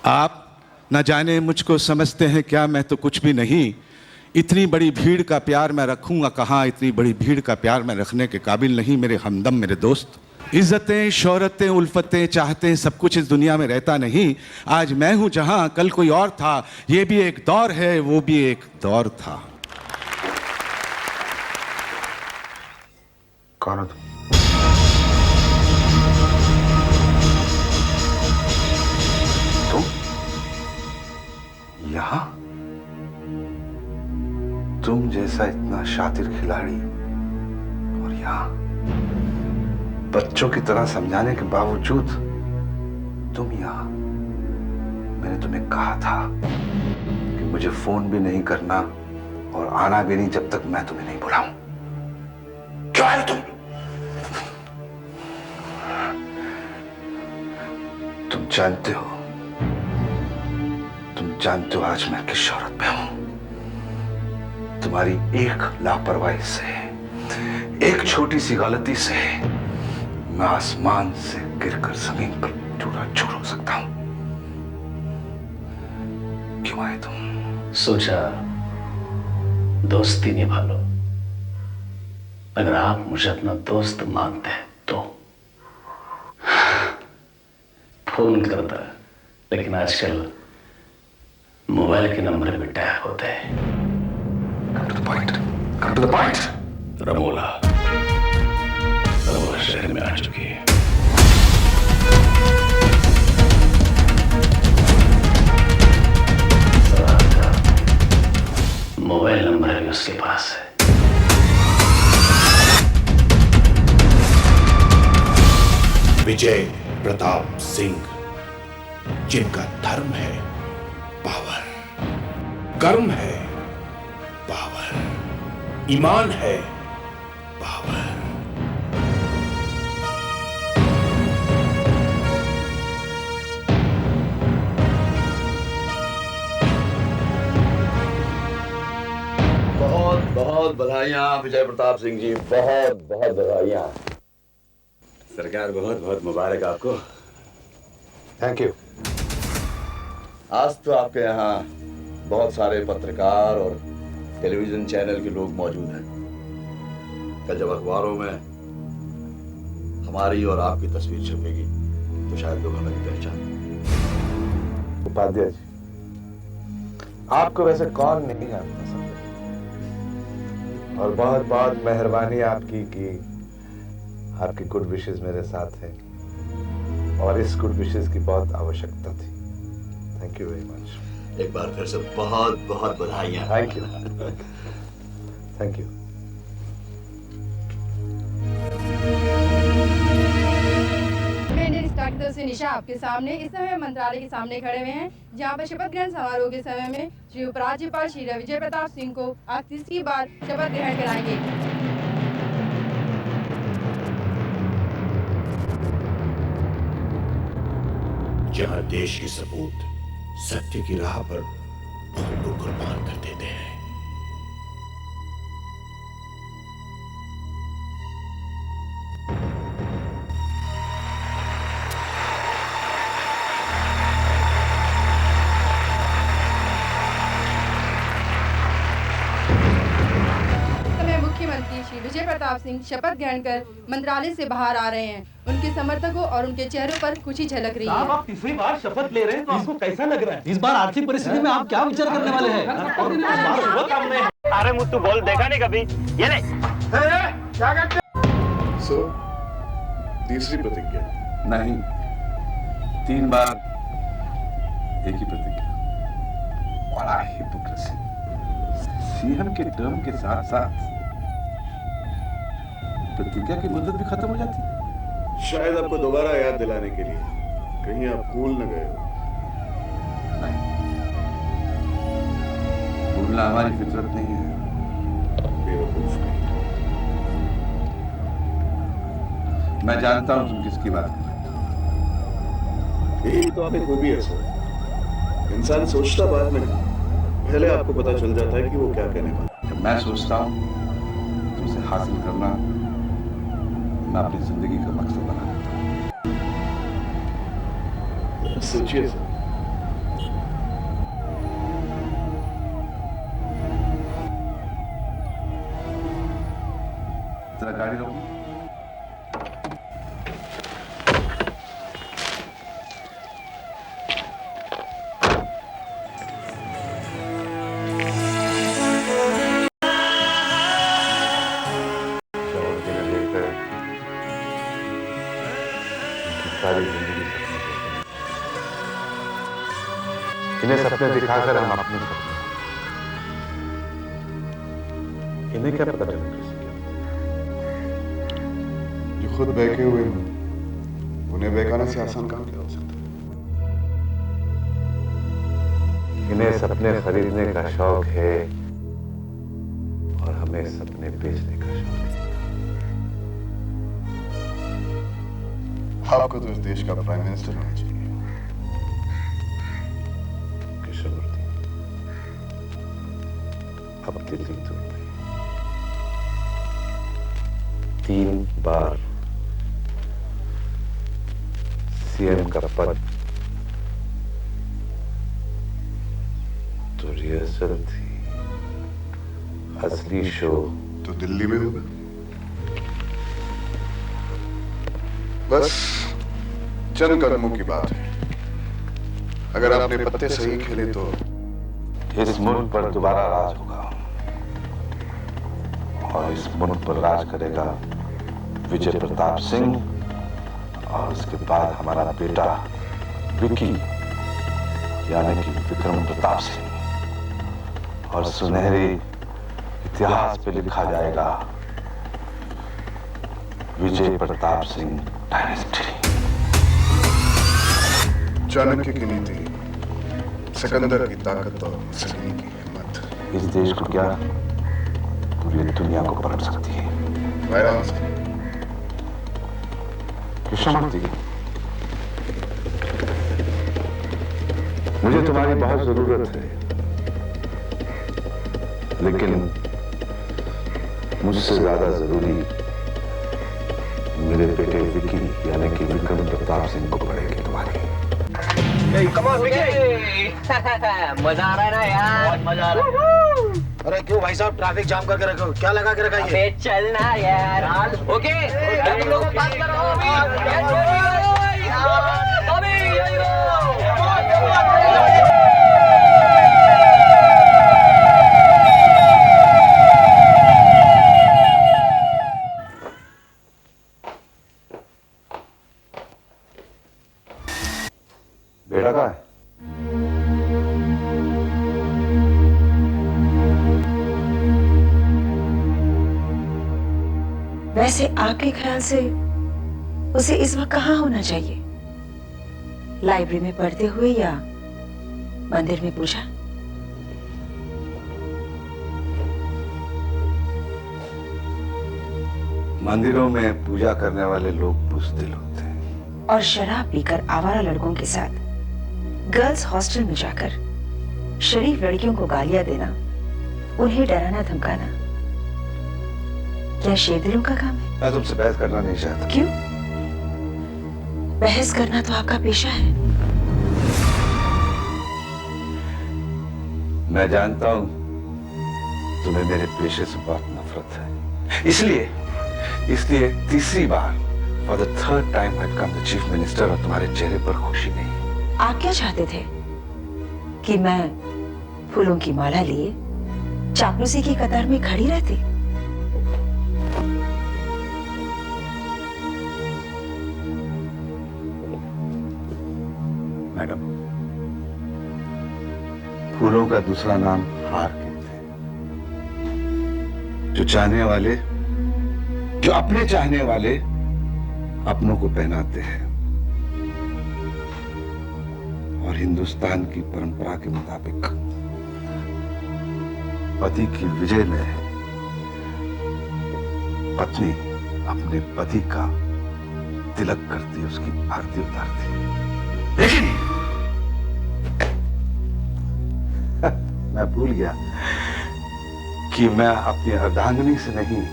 आप न जाने मुझको समझते हैं क्या, मैं तो कुछ भी नहीं। इतनी बड़ी भीड़ का प्यार मैं रखूंगा कहाँ, इतनी बड़ी भीड़ का प्यार मैं रखने के काबिल नहीं मेरे हमदम मेरे दोस्त। इज्जतें शोहरतें उल्फतें चाहतें सब कुछ इस दुनिया में रहता नहीं। आज मैं हूं जहां कल कोई और था, ये भी एक दौर है वो भी एक दौर था। कौन हो तुम? यहां तुम जैसा इतना शातिर खिलाड़ी और यहां बच्चों की तरह समझाने के बावजूद तुम यहां। मैंने तुम्हें कहा था कि मुझे फोन भी नहीं करना और आना भी नहीं जब तक मैं तुम्हें नहीं बुलाऊं। क्यों आए तुम? तुम जानते हो आज मैं किस शोहरत में हूं। तुम्हारी एक लापरवाही से, एक छोटी सी गलती से मैं आसमान से गिरकर जमीन पर चूरा-चूर हो सकता हूं। क्यों आए तुम? सोचा दोस्ती निभा लो। अगर आप मुझे अपना दोस्त मानते हैं तो फोन करता, लेकिन आजकल मोबाइल के नंबर भी टैप होते हैं। Come to the point. Ramola शहर में आ चुकी है। मोबाइल नंबर भी उसके पास है। विजय प्रताप सिंह, जिनका धर्म है पावर, कर्म है पावर, ईमान है पावर। बहुत बहुत बधाइयां विजय प्रताप सिंह जी, बहुत बहुत बधाइयां। सरकार बहुत बहुत मुबारक आपको। Thank you. आज तो आपके यहाँ बहुत सारे पत्रकार और टेलीविजन चैनल के लोग मौजूद हैं। कल जब अखबारों में हमारी और आपकी तस्वीर छपेगी तो शायद लोग हमें पहचान। उपाध्याय जी, आपको वैसे कौन नहीं जानता सब, और बहुत बहुत मेहरबानी आपकी कि आपकी गुड विशेस मेरे साथ है और इस गुड विशेस की बहुत आवश्यकता थी। Thank you very much. एक बार फिर से बहुत बहुत बधाइयां। Thank you thank you. Star की तरफ से निशा आपके सामने इस समय मंत्रालय के सामने खड़े हुए हैं, जहां पर शपथ ग्रहण समारोह के समय में श्री उपराज्यपाल श्री विजय प्रताप सिंह को आज तीसरी बार शपथ ग्रहण कराएंगे। जहां देश के सपूत सत्य की राह पर बहुत लोग कुर्बान कर देते हैं, मुख्यमंत्री श्री विजय प्रताप सिंह शपथ ग्रहण कर मंत्रालय से बाहर आ रहे हैं। उनके समर्थकों और उनके चेहरों पर खुशी झलक रही है। आप तीसरी बार शपथ ले रहे हैं तो आपको कैसा लग रहा है? इस बार आर्थिक परिस्थिति में आप क्या विचार करने वाले हैं? अरे मुझे बॉल देखा नहीं कभी, ये ले। क्या करते? सो तीसरी प्रतिज्ञा नहीं, 3 बार एक ही प्रतिज्ञा। बड़ा हिपोक्रेसी। सीएम के टर्म के साथ साथ प्रतिज्ञा की मुद्दत भी खत्म हो जाती है। शायद आपको दोबारा याद दिलाने के लिए, कहीं आप भूल न गए हो। नहीं, भूलना हमारी फितरत नहीं है। बेवकूफ नहीं। मैं जानता हूं तुम किसकी बात कर रहे हो। यही तो आपकी खूबी है सर, इंसान सोचता बाद में, पहले आपको पता चल जाता है कि वो क्या कहने वाला। जब मैं सोचता हूं तो उसे हासिल करना मैं अपनी जिंदगी का मकसद बना लेता हूं। सोचिए सर, इन्हें सपने दिखाकर हम अपने सपने, इन्हें क्या पता डेमोक्रेसी क्या? जो खुद बहके हुए हैं उन्हें बहकाने से आसान काम क्या हो सकता है? इन्हें सपने खरीदने का शौक है और हमें सपने बेचने का शौक है। आपको तो इस देश का प्राइम मिनिस्टर होना चाहिए। कृष्णमूर्ति, अब दिल्ली तो 3 बार सीएम का पद तो रिहर्सल थी, असली शो तो दिल्ली में होगा। बस चंद कदमों की बात है। अगर आपने पत्ते सही खेले तो इस मुल्क पर दोबारा राज होगा और इस मुल्क पर राज करेगा विजय प्रताप सिंह और उसके बाद हमारा बेटा विकी यानी कि विक्रम प्रताप सिंह और सुनहरे इतिहास पे लिखा जाएगा विजय प्रताप सिंह डायनेस्टी। चाणक्य की नीति, सिकंदर की ताकत और मुसोलिनी की हिम्मत इस देश को क्या पूरी दुनिया को पलट सकती है। कृष्णमूर्ति, मुझे तुम्हारी बहुत जरूरत है, लेकिन मुझसे ज्यादा जरूरी मेरे बेटे विकी यानी कि विक्रम प्रताप सिंह को पड़ेगी तुम्हारी। मजा आ रहा है ना यार? बहुत मजा आ रहा है। अरे क्यों भाई साहब ट्रैफिक जाम करके रखो? क्या लगा के रखा ये? चलना यार। ओके, तुम लोगों बात करो बेटा कहाँ है? वैसे आपके ख्याल से उसे इस वक्त कहाँ होना चाहिए? लाइब्रेरी में पढ़ते हुए या मंदिर में पूजा? मंदिरों में पूजा करने वाले लोग बुज़दिल होते हैं और शराब पीकर आवारा लड़कों के साथ गर्ल्स हॉस्टल में जाकर शरीफ लड़कियों को गालियां देना, उन्हें डराना धमकाना क्या शेरदिलों का काम है? मैं तुमसे बहस करना नहीं चाहता। क्यों? बहस करना तो आपका पेशा है। मैं जानता हूं तुम्हें मेरे पेशे से बहुत नफरत है, इसलिए तीसरी बार for the third time I become the chief minister और तुम्हारे चेहरे पर खुशी नहीं। आप क्या चाहते थे कि मैं फूलों की माला लिए चापलूसी की कतार में खड़ी रहती? मैडम, फूलों का दूसरा नाम हार कहते हैं। जो अपने चाहने वाले अपनों को पहनाते हैं और हिंदुस्तान की परंपरा के मुताबिक पति की विजय में पत्नी अपने पति का तिलक करती, उसकी आरती उतारती। लेकिन मैं भूल गया कि मैं अपनी अर्धांगिनी से नहीं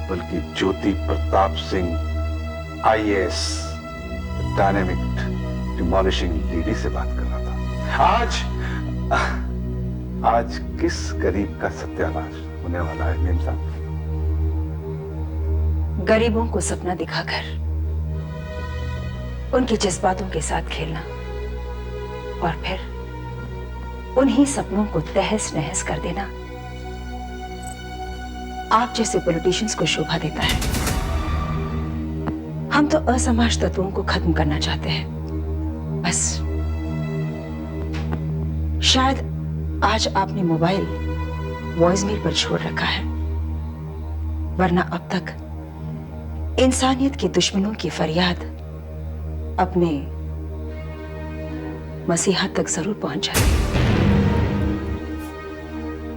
बल्कि Jyoti Pratap Singh IAS dynamic demolishing lady से बात कर रहा था। आज किस गरीब का सत्यानाश होने वाला है मेम साहब? गरीबों को सपना दिखाकर उनके जज्बातों के साथ खेलना और फिर उन्हीं सपनों को तहस नहस कर देना आप जैसे पॉलिटिशियंस को शोभा देता है। हम तो असमाज तत्वों को खत्म करना चाहते हैं, बस शायद आज आपने मोबाइल वॉइसमेल पर छोड़ रखा है, वरना अब तक इंसानियत के दुश्मनों की फरियाद अपने मसीहा तक जरूर पहुंच जाती।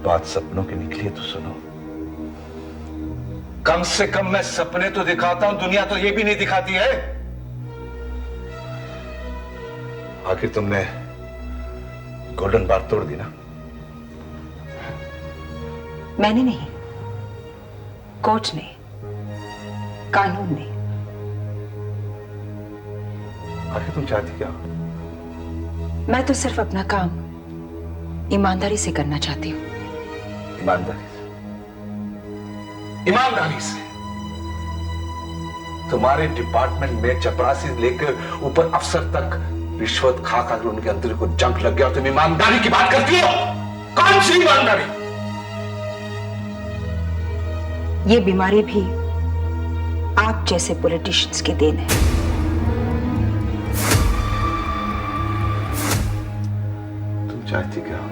बात सपनों की निकली है तो सुनो। कम से कम मैं सपने तो दिखाता हूं, दुनिया तो ये भी नहीं दिखाती है। आखिर तुमने गोल्डन बार तोड़ दी ना? मैंने नहीं, कोर्ट ने, कानून ने। आखिर तुम चाहती क्या हो? मैं तो सिर्फ अपना काम ईमानदारी से करना चाहती हूँ। ईमानदारी से? ईमानदारी से? तुम्हारे डिपार्टमेंट में चपरासी लेकर ऊपर अफसर तक रिश्वत खा खाकर उनके अंदर को जंग लग गया और तुम ईमानदारी की बात करती हो? कौन सी ईमानदारी? ये बीमारी भी आप जैसे पॉलिटिशियंस की देन है। तुम चाहती क्या हो?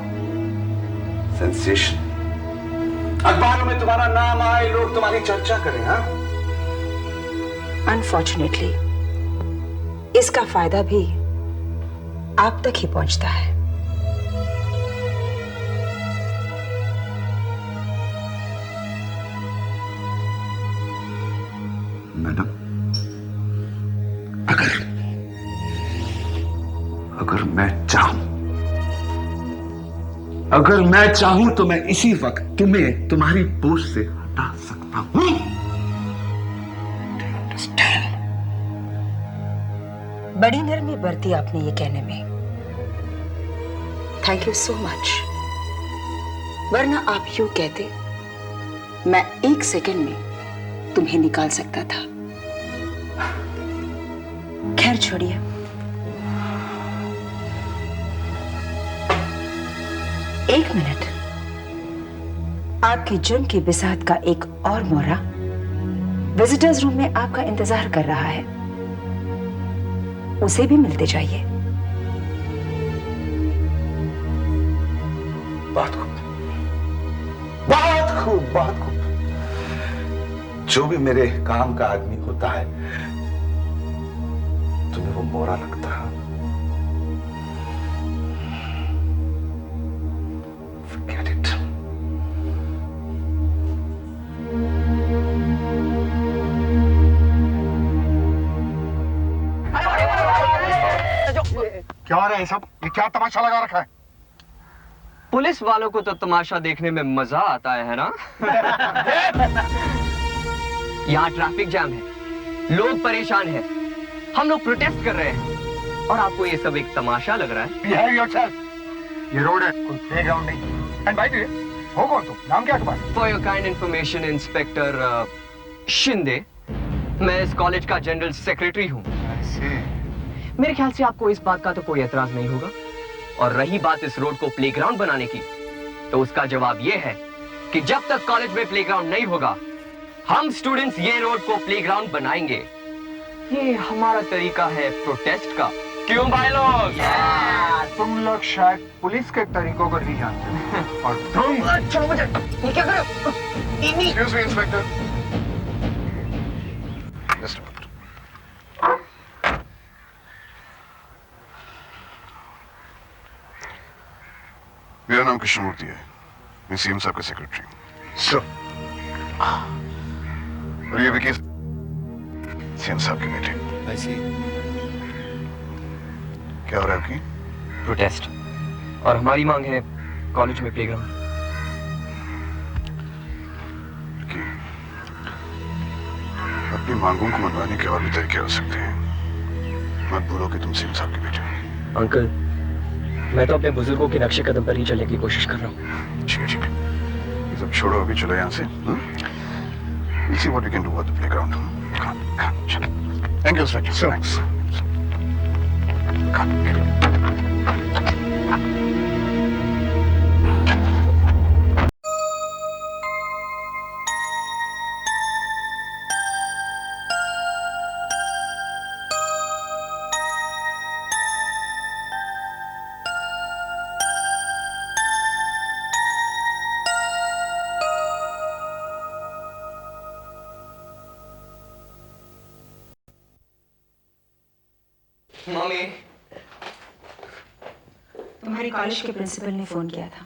सेंसेशन, अखबारों में तुम्हारा नाम आए, लोग तुम्हारी चर्चा करें। हाँ, अनफॉर्चुनेटली इसका फायदा भी आप तक ही पहुंचता है। मैडम, अगर मैं चाहूं तो मैं इसी वक्त तुम्हें तुम्हारी पोस्ट से हटा सकता हूं। बड़ी नरमी बरती आपने ये कहने में। Thank you so much. वरना आप यूं कहते, मैं 1 सेकंड में तुम्हें निकाल सकता था। खैर छोड़िए। एक मिनट, आपकी जुर्म की बिसात का एक और मोहरा विजिटर्स रूम में आपका इंतजार कर रहा है, उसे भी मिलते जाइए। बहुत खूब, बहुत खूब, बहुत खूब। जो भी मेरे काम का आदमी होता है, तुम्हें वो मोहरा लगता है। Forget it. क्या हो रहा है सब? ये क्या तमाशा लगा रखा है? पुलिस वालों को तो तमाशा देखने में मजा आता है ना? यहाँ ट्रैफिक जैम है, लोग परेशान हैं, हम लोग प्रोटेस्ट कर रहे हैं और आपको ये सब एक तमाशा लग रहा है? Behave yourself. ये रोड है, कोई प्लेग्राउंड नहीं। एंड बाय द वे, हो कौन तुम? नाम क्या तुम्हारा? For your kind information, inspector Shinde, मैं इस कॉलेज का जनरल सेक्रेटरी हूँ। मेरे ख्याल से आपको इस बात का तो कोई एतराज नहीं होगा। और रही बात इस रोड को प्लेग्राउंड बनाने की, तो उसका जवाब ये है कि जब तक कॉलेज में प्लेग्राउंड नहीं होगा, हम स्टूडेंट्स ये रोड को प्लेग्राउंड बनाएंगे। ये हमारा तरीका है प्रोटेस्ट का। क्यों भाई लोग? तुम लोग शायद पुलिस के तरीकों को नहीं जानते। और तुम? अच्छा, मुझे ये क्या कर रहे हो? Excuse me, inspector. मेरा नाम कृष्णमूर्ति है, मैं सीएम साहब का सेक्रेटरी हूँ। सो, और ये विकी सीएम साहब के बेटे। क्या हो रहा है आपकी? प्रोटेस्ट, और हमारी मांग है कॉलेज में प्लेग्राउंड। अपनी मांगों को मनवाने के और भी तरीके हो सकते हैं। मत भूलो कि तुम सीएम साहब के बेटे हो। अंकल, मैं तो अपने बुजुर्गों के नक्शे कदम पर ही चलने की कोशिश कर रहा हूँ। ठीक है, ठीक है। ये सब छोड़ो, अभी चलो यहाँ से। We'll see what we can do at the playground. Come on, come on, चलो। Thank you, Inspector. Thanks. Come on. तुम्हारी कॉलेज के प्रिंसिपल ने फोन किया था।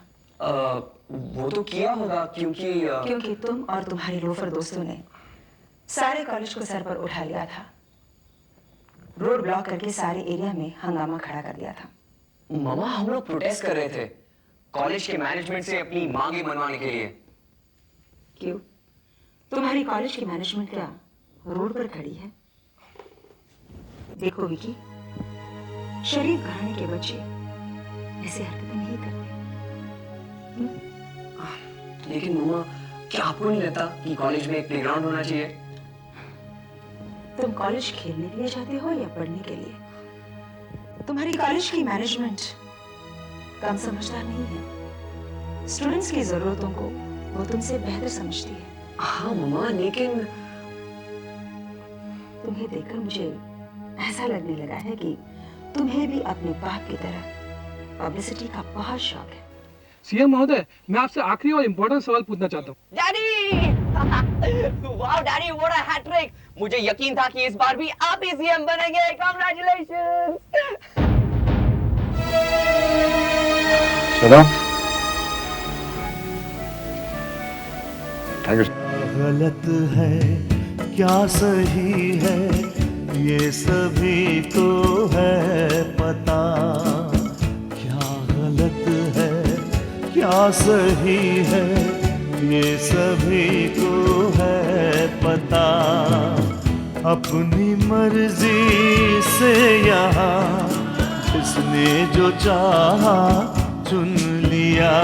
वो तो किया होगा क्योंकि तुम और तुम्हारे लोफर दोस्तों ने सारे कॉलेज को सर पर उठा लिया था, रोड ब्लॉक करके सारे एरिया में हंगामा खड़ा कर दिया था। मामा, हम लोग प्रोटेस्ट कर रहे थे कॉलेज के मैनेजमेंट से अपनी मांगे मनवाने के लिए। क्यों? तुम्हारी कॉलेज की मैनेजमेंट क्या रोड पर खड़ी है? देखो विकी, शरीफ घराने के बच्चे ऐसी हरकतें नहीं करते। लेकिन मामा, क्या आपको नहीं लगता कि कॉलेज में एक प्लेग्राउंड होना चाहिए? तुम कॉलेज खेलने के लिए जाते हो या पढ़ने के लिए? तुम्हारी कॉलेज की मैनेजमेंट कम समझदार नहीं है। स्टूडेंट्स की जरूरतों को वो तुमसे बेहतर समझती है। हाँ मामा, लेकिन तुम्हें देखकर मुझे ऐसा लगने लगा है कि तुम्हें भी अपने बाप की तरह पब्लिसिटी का बहुत शौक है। सीएम महोदय, मैं आपसे आखिरी और इम्पोर्टेंट सवाल पूछना चाहता हूँ। Daddy! Wow daddy, what a hat trick! मुझे यकीन था कि इस बार भी आप ही सीएम बनेंगे। कांग्रेचुलेशंस! चलो। Thank you. गलत है क्या सही है, ये सभी को है पता। क्या गलत है क्या सही है, ये सभी को है पता। अपनी मर्जी से यहाँ जिसने जो चाहा चुन लिया।